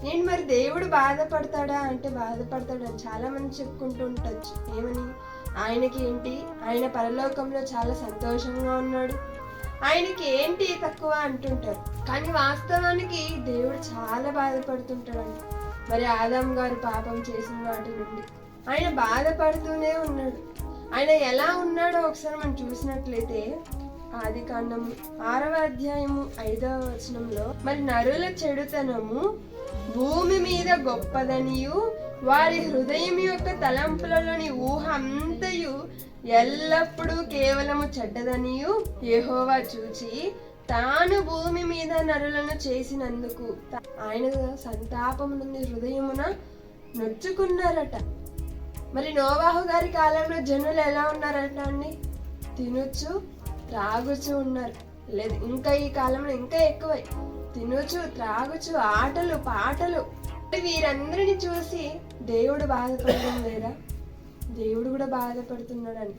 నేను మరి దేవుడు బాధపడతాడా అంటే బాధపడతాడని చాలా మంది చెప్పుకుంటూ ఉండొచ్చు. ఏమని? ఆయనకి ఏంటి, ఆయన పరలోకంలో చాలా సంతోషంగా ఉన్నాడు, ఆయనకి ఏంటి తక్కువ అంటుంటారు. కానీ వాస్తవానికి దేవుడు చాలా బాధపడుతుంటాడంట. మరి ఆదాం గారు పాపం చేసిన వాటి నుండి ఆయన బాధపడుతూనే ఉన్నాడు. ఆయన ఎలా ఉన్నాడో ఒకసారి మనం చూసినట్లయితే ఆదికాండము 6వ అధ్యాయము 5వ వచనంలో, మరి నరుల చెడుతనము భూమి మీద గొప్పదనియు వారి హృదయం యొక్క తలంపులలోని ఊహ అంతయు ఎల్లప్పుడూ కేవలము చెడ్డదనియు యెహోవా చూచి తాను భూమి మీద నరులను చేసినందుకు ఆయన సంతాపం నుండి హృదయమున నొచ్చుకున్నారట. మరి నోవాహు గారి కాలంలో జనులు ఎలా ఉన్నారట అండి? తినొచ్చు త్రాగుచు ఉన్నారు. లేదు, ఇంకా ఈ కాలంలో ఇంకా ఎక్కువై తినొచ్చు త్రాగుచు ఆటలు పాటలు. వీరందరిని చూసి దేవుడు బాధపడడం లేదా? దేవుడు కూడా బాధపడుతున్నాడని